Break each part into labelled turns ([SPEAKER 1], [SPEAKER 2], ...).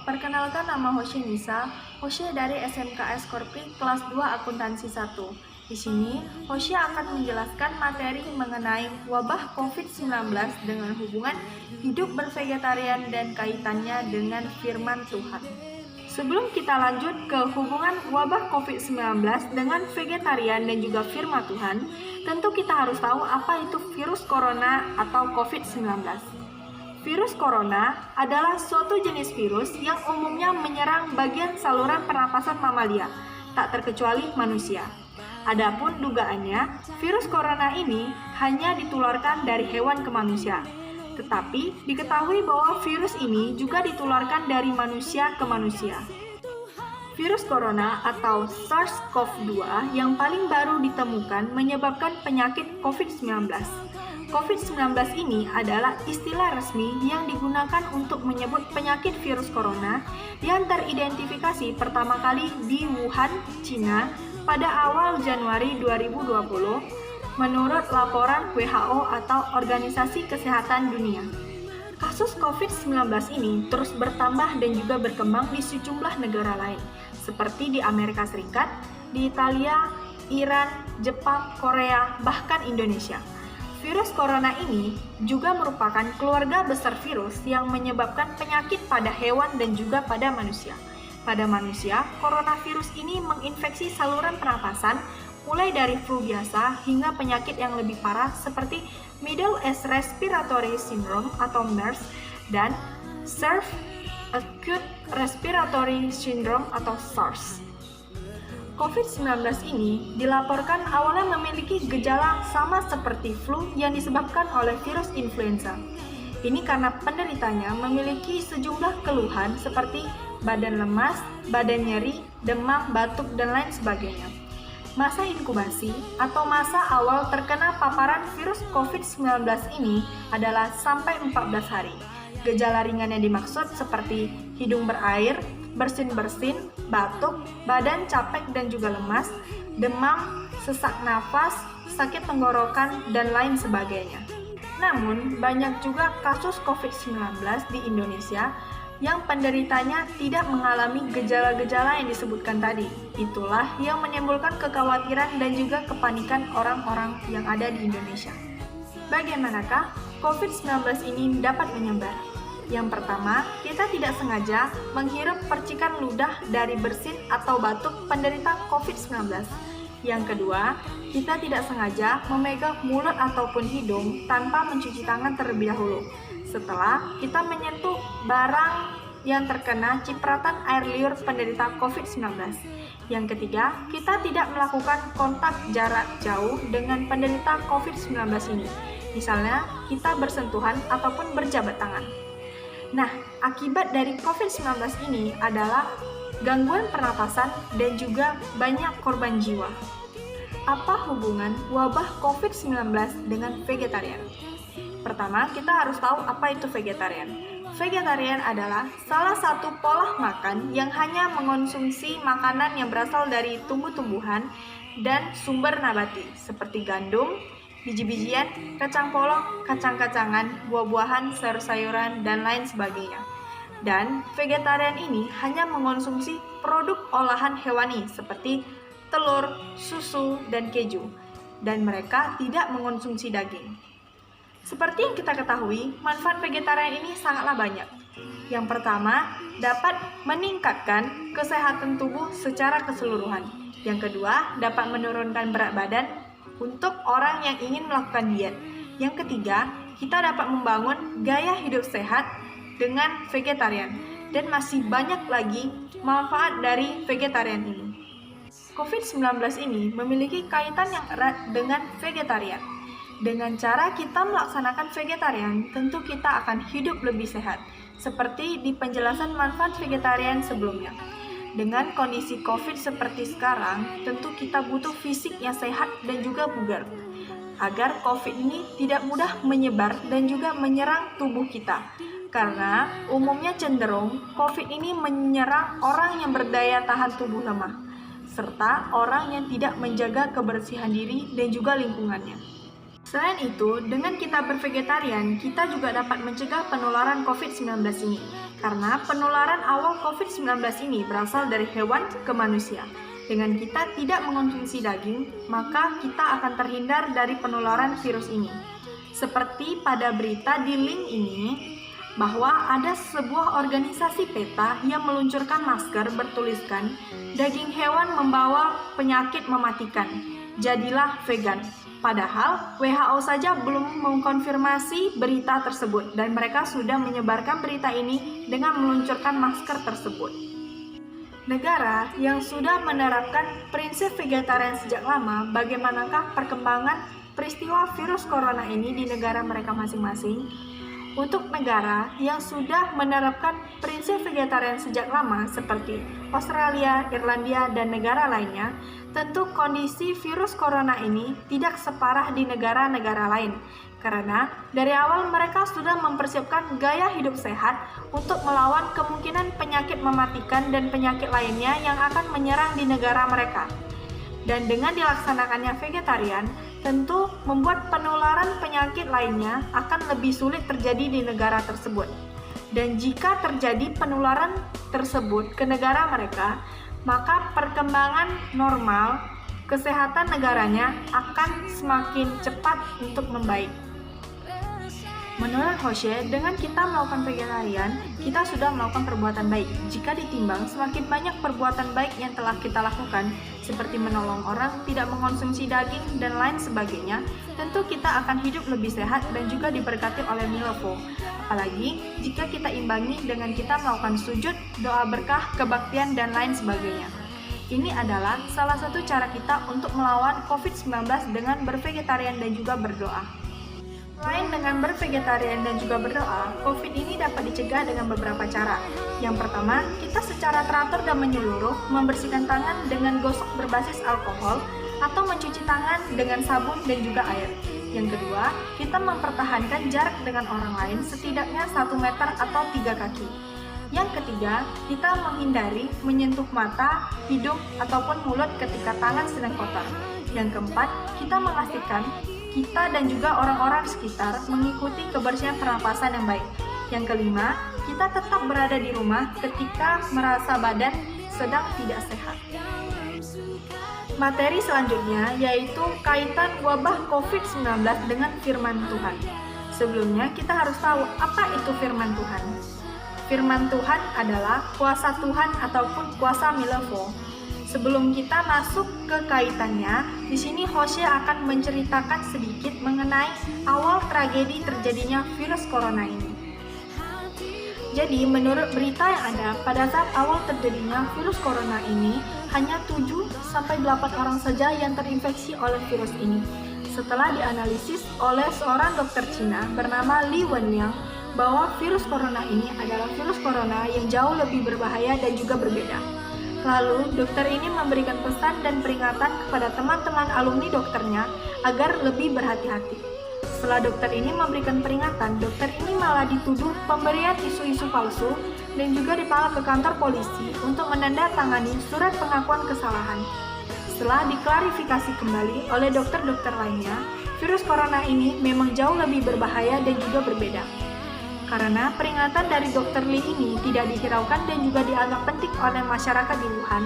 [SPEAKER 1] perkenalkan nama Hoshe Nisa, Hoshe dari SMKS Korpri kelas 2 Akuntansi 1. Di sini, Hoshe akan menjelaskan materi mengenai wabah COVID-19 dengan hubungan hidup bervegetarian dan kaitannya dengan firman Tuhan. Sebelum kita lanjut ke hubungan wabah COVID-19 dengan vegetarian dan juga firman Tuhan, tentu kita harus tahu apa itu virus corona atau COVID-19. Virus corona adalah suatu jenis virus yang umumnya menyerang bagian saluran pernapasan mamalia, tak terkecuali manusia. Adapun dugaannya, virus corona ini hanya ditularkan dari hewan ke manusia. Tetapi diketahui bahwa virus ini juga ditularkan dari manusia ke manusia. Virus corona atau SARS-CoV-2 yang paling baru ditemukan menyebabkan penyakit COVID-19. COVID-19 ini adalah istilah resmi yang digunakan untuk menyebut penyakit virus corona yang teridentifikasi pertama kali di Wuhan, Cina pada awal Januari 2020 menurut laporan WHO atau Organisasi Kesehatan Dunia. Kasus COVID-19 ini terus bertambah dan juga berkembang di sejumlah negara lain, seperti di Amerika Serikat, di Italia, Iran, Jepang, Korea, bahkan Indonesia. Virus corona ini juga merupakan keluarga besar virus yang menyebabkan penyakit pada hewan dan juga pada manusia. Pada manusia, coronavirus ini menginfeksi saluran pernapasan mulai dari flu biasa hingga penyakit yang lebih parah seperti Middle East Respiratory Syndrome atau MERS dan Severe Acute Respiratory Syndrome atau SARS. COVID-19 ini dilaporkan awalnya memiliki gejala sama seperti flu yang disebabkan oleh virus influenza. Ini karena penderitanya memiliki sejumlah keluhan seperti badan lemas, badan nyeri, demam, batuk, dan lain sebagainya. Masa inkubasi atau masa awal terkena paparan virus COVID-19 ini adalah sampai 14 hari. Gejala ringan yang dimaksud seperti hidung berair, bersin-bersin, batuk, badan capek dan juga lemas, demam, sesak nafas, sakit tenggorokan, dan lain sebagainya. Namun, banyak juga kasus COVID-19 di Indonesia yang penderitanya tidak mengalami gejala-gejala yang disebutkan tadi. Itulah yang menimbulkan kekhawatiran dan juga kepanikan orang-orang yang ada di Indonesia. Bagaimanakah COVID-19 ini dapat menyebar? Yang pertama, kita tidak sengaja menghirup percikan ludah dari bersin atau batuk penderita COVID-19. Yang kedua, kita tidak sengaja memegang mulut ataupun hidung tanpa mencuci tangan terlebih dahulu. Setelah kita menyentuh barang yang terkena cipratan air liur penderita COVID-19. Yang ketiga, kita tidak melakukan kontak jarak jauh dengan penderita COVID-19 ini. Misalnya, kita bersentuhan ataupun berjabat tangan. Nah, akibat dari COVID-19 ini adalah gangguan pernapasan dan juga banyak korban jiwa. Apa hubungan wabah COVID-19 dengan vegetarian? Pertama, kita harus tahu apa itu vegetarian. Vegetarian adalah salah satu pola makan yang hanya mengonsumsi makanan yang berasal dari tumbuh-tumbuhan dan sumber nabati seperti gandum, biji-bijian, kacang polong, kacang-kacangan, buah-buahan, sayur-sayuran, dan lain sebagainya. Dan vegetarian ini hanya mengonsumsi produk olahan hewani seperti telur, susu, dan keju. Dan mereka tidak mengonsumsi daging. Seperti yang kita ketahui, manfaat vegetarian ini sangatlah banyak. Yang pertama, dapat meningkatkan kesehatan tubuh secara keseluruhan. Yang kedua, dapat menurunkan berat badan untuk orang yang ingin melakukan diet. Yang ketiga, kita dapat membangun gaya hidup sehat dengan vegetarian. Dan masih banyak lagi manfaat dari vegetarian ini. COVID-19 ini memiliki kaitan yang erat dengan vegetarian. Dengan cara kita melaksanakan vegetarian, tentu kita akan hidup lebih sehat, seperti di penjelasan manfaat vegetarian sebelumnya. Dengan kondisi COVID seperti sekarang, tentu kita butuh fisik yang sehat dan juga bugar, agar COVID ini tidak mudah menyebar dan juga menyerang tubuh kita. Karena umumnya cenderung COVID ini menyerang orang yang berdaya tahan tubuh lemah, serta orang yang tidak menjaga kebersihan diri dan juga lingkungannya. Selain itu, dengan kita bervegetarian, kita juga dapat mencegah penularan COVID-19 ini. Karena penularan awal COVID-19 ini berasal dari hewan ke manusia. Dengan kita tidak mengonsumsi daging, maka kita akan terhindar dari penularan virus ini. Seperti pada berita di link ini, bahwa ada sebuah organisasi PETA yang meluncurkan masker bertuliskan, daging hewan membawa penyakit mematikan, jadilah vegan. Padahal WHO saja belum mengkonfirmasi berita tersebut dan mereka sudah menyebarkan berita ini dengan meluncurkan masker tersebut. Negara yang sudah menerapkan prinsip vegetarian sejak lama, bagaimanakah perkembangan peristiwa virus corona ini di negara mereka masing-masing? Untuk negara yang sudah menerapkan prinsip vegetarian sejak lama seperti Australia, Irlandia, dan negara lainnya, tentu kondisi virus corona ini tidak separah di negara-negara lain. Karena dari awal mereka sudah mempersiapkan gaya hidup sehat untuk melawan kemungkinan penyakit mematikan dan penyakit lainnya yang akan menyerang di negara mereka. Dan dengan dilaksanakannya vegetarian, tentu membuat penularan penyakit lainnya akan lebih sulit terjadi di negara tersebut. Dan jika terjadi penularan tersebut ke negara mereka, maka perkembangan normal kesehatan negaranya akan semakin cepat untuk membaik. Menurut Hoshe, dengan kita melakukan vegetarian, kita sudah melakukan perbuatan baik. Jika ditimbang, semakin banyak perbuatan baik yang telah kita lakukan, seperti menolong orang, tidak mengonsumsi daging, dan lain sebagainya, tentu kita akan hidup lebih sehat dan juga diberkati oleh Milofo. Apalagi jika kita imbangi dengan kita melakukan sujud, doa berkah, kebaktian, dan lain sebagainya. Ini adalah salah satu cara kita untuk melawan COVID-19 dengan bervegetarian dan juga berdoa. Selain dengan bervegetarian dan juga berdoa, COVID ini dapat dicegah dengan beberapa cara. Yang pertama, kita secara teratur dan menyeluruh membersihkan tangan dengan gosok berbasis alkohol atau mencuci tangan dengan sabun dan juga air. Yang kedua, kita mempertahankan jarak dengan orang lain setidaknya 1 meter atau 3 kaki. Yang ketiga, kita menghindari menyentuh mata, hidung, ataupun mulut ketika tangan sedang kotor. Yang keempat, kita memastikan kita dan juga orang-orang sekitar mengikuti kebersihan pernapasan yang baik. Yang kelima, kita tetap berada di rumah ketika merasa badan sedang tidak sehat. Materi selanjutnya yaitu kaitan wabah COVID-19 dengan firman Tuhan. Sebelumnya kita harus tahu apa itu firman Tuhan. Firman Tuhan adalah kuasa Tuhan ataupun kuasa Milofo. Sebelum kita masuk ke kaitannya, di sini Hoshe akan menceritakan sedikit mengenai awal tragedi terjadinya virus corona ini. Jadi, menurut berita yang ada, pada saat awal terjadinya virus corona ini, hanya 7-8 orang saja yang terinfeksi oleh virus ini. Setelah dianalisis oleh seorang dokter Cina bernama Li Wenliang, bahwa virus corona ini adalah virus corona yang jauh lebih berbahaya dan juga berbeda. Lalu, dokter ini memberikan pesan dan peringatan kepada teman-teman alumni dokternya agar lebih berhati-hati. Setelah dokter ini memberikan peringatan, dokter ini malah dituduh pemberian isu-isu palsu dan juga dibawa ke kantor polisi untuk menandatangani surat pengakuan kesalahan. Setelah diklarifikasi kembali oleh dokter-dokter lainnya, virus corona ini memang jauh lebih berbahaya dan juga berbeda. Karena peringatan dari Dr. Li ini tidak dihiraukan dan juga dianggap penting oleh masyarakat di Wuhan,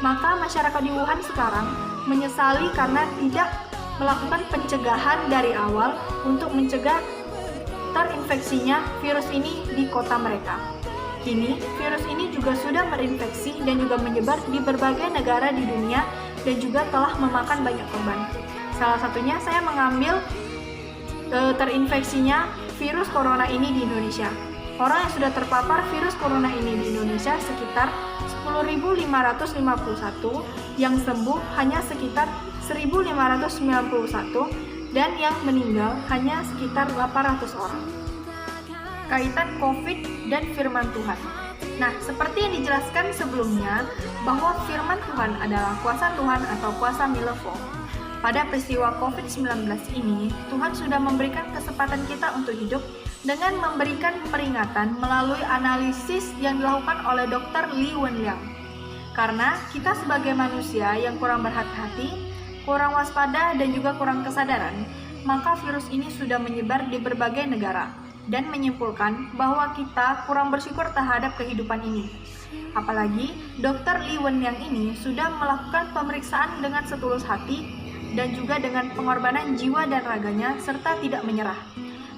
[SPEAKER 1] maka masyarakat di Wuhan sekarang menyesali karena tidak melakukan pencegahan dari awal untuk mencegah terinfeksinya virus ini di kota mereka. Kini, virus ini juga sudah berinfeksi dan juga menyebar di berbagai negara di dunia dan juga telah memakan banyak korban. Salah satunya saya mengambil terinfeksinya virus corona ini di Indonesia. Orang yang sudah terpapar virus corona ini di Indonesia sekitar 10.551, yang sembuh hanya sekitar 1.591, dan yang meninggal hanya sekitar 800 orang. Kaitan COVID dan firman Tuhan. Nah, seperti yang dijelaskan sebelumnya, bahwa firman Tuhan adalah kuasa Tuhan atau kuasa Milofo. Pada peristiwa COVID-19 ini, Tuhan sudah memberikan kesempatan kita untuk hidup dengan memberikan peringatan melalui analisis yang dilakukan oleh Dr. Li Wenliang. Karena kita sebagai manusia yang kurang berhati-hati, kurang waspada, dan juga kurang kesadaran, maka virus ini sudah menyebar di berbagai negara dan menyimpulkan bahwa kita kurang bersyukur terhadap kehidupan ini. Apalagi Dr. Li Wenliang ini sudah melakukan pemeriksaan dengan setulus hati dan juga dengan pengorbanan jiwa dan raganya serta tidak menyerah.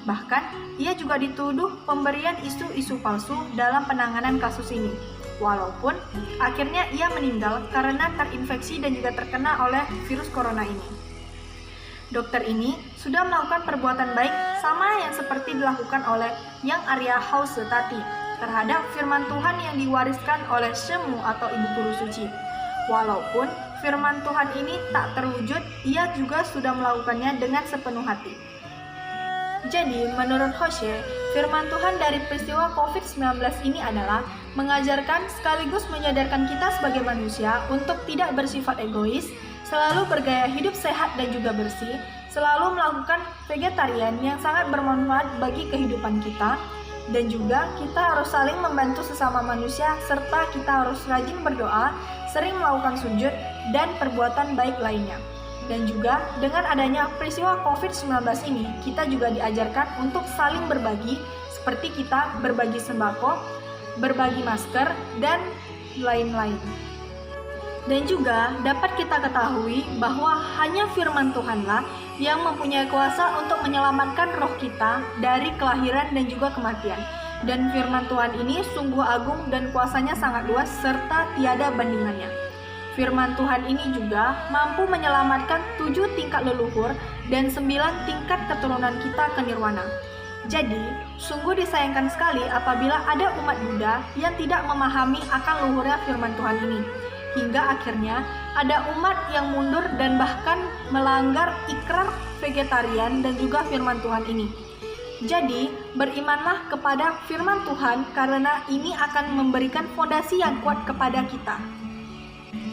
[SPEAKER 1] Bahkan, ia juga dituduh pemberian isu-isu palsu dalam penanganan kasus ini. Walaupun akhirnya ia meninggal karena terinfeksi dan juga terkena oleh virus corona ini. Dokter ini sudah melakukan perbuatan baik sama yang seperti dilakukan oleh Yang Arya Hause Tati terhadap firman Tuhan yang diwariskan oleh Shemu atau Ibu Guru Suci. Walaupun firman Tuhan ini tak terwujud, ia juga sudah melakukannya dengan sepenuh hati. Jadi, menurut Hosea, firman Tuhan dari peristiwa COVID-19 ini adalah mengajarkan sekaligus menyadarkan kita sebagai manusia untuk tidak bersifat egois, selalu bergaya hidup sehat dan juga bersih, selalu melakukan vegetarian yang sangat bermanfaat bagi kehidupan kita, dan juga kita harus saling membantu sesama manusia, serta kita harus rajin berdoa, sering melakukan sujud, dan perbuatan baik lainnya. Dan juga dengan adanya peristiwa COVID-19 ini, kita juga diajarkan untuk saling berbagi, seperti kita berbagi sembako, berbagi masker, dan lain-lain. Dan juga dapat kita ketahui bahwa hanya firman Tuhanlah yang mempunyai kuasa untuk menyelamatkan roh kita dari kelahiran dan juga kematian. Dan firman Tuhan ini sungguh agung dan kuasanya sangat luas serta tiada bandingannya. Firman Tuhan ini juga mampu menyelamatkan 7 tingkat leluhur dan 9 tingkat keturunan kita ke nirwana. Jadi, sungguh disayangkan sekali apabila ada umat Buddha yang tidak memahami akan luhurnya firman Tuhan ini. Hingga akhirnya ada umat yang mundur dan bahkan melanggar ikrar vegetarian dan juga firman Tuhan ini. Jadi, berimanlah kepada firman Tuhan karena ini akan memberikan fondasi yang kuat kepada kita.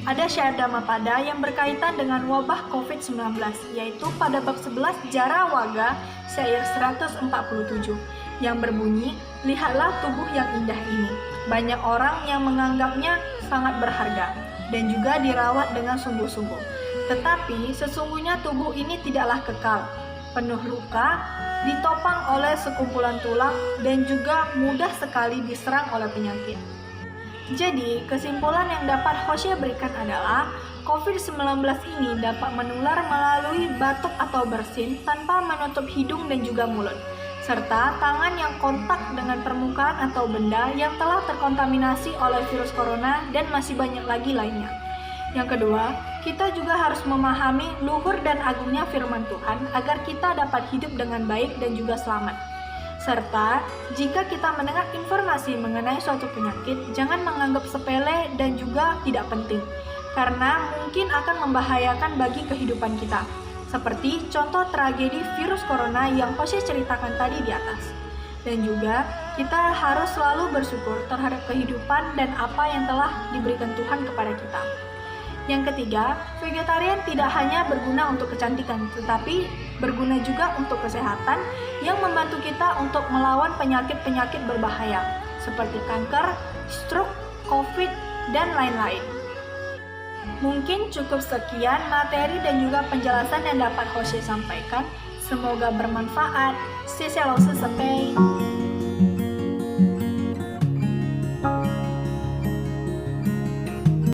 [SPEAKER 1] Ada syair Dhammapada yang berkaitan dengan wabah COVID-19, yaitu pada bab 11 Jara Waga, syair 147, yang berbunyi, "Lihatlah tubuh yang indah ini. Banyak orang yang menganggapnya sangat berharga, dan juga dirawat dengan sungguh-sungguh. Tetapi sesungguhnya tubuh ini tidaklah kekal, penuh luka, ditopang oleh sekumpulan tulang, dan juga mudah sekali diserang oleh penyakit." Jadi, kesimpulan yang dapat Hosea berikan adalah COVID-19 ini dapat menular melalui batuk atau bersin tanpa menutup hidung dan juga mulut, serta tangan yang kontak dengan permukaan atau benda yang telah terkontaminasi oleh virus corona dan masih banyak lagi lainnya. Yang kedua, kita juga harus memahami luhur dan agungnya firman Tuhan agar kita dapat hidup dengan baik dan juga selamat. Serta, jika kita mendengar informasi mengenai suatu penyakit, jangan menganggap sepele dan juga tidak penting, karena mungkin akan membahayakan bagi kehidupan kita, seperti contoh tragedi virus corona yang Hosea ceritakan tadi di atas. Dan juga, kita harus selalu bersyukur terhadap kehidupan dan apa yang telah diberikan Tuhan kepada kita. Yang ketiga, vegetarian tidak hanya berguna untuk kecantikan, tetapi berguna juga untuk kesehatan yang membantu kita untuk melawan penyakit-penyakit berbahaya seperti kanker, stroke, COVID, dan lain-lain. Mungkin cukup sekian materi dan juga penjelasan yang dapat Hosea sampaikan. Semoga bermanfaat. 谢谢老师准备。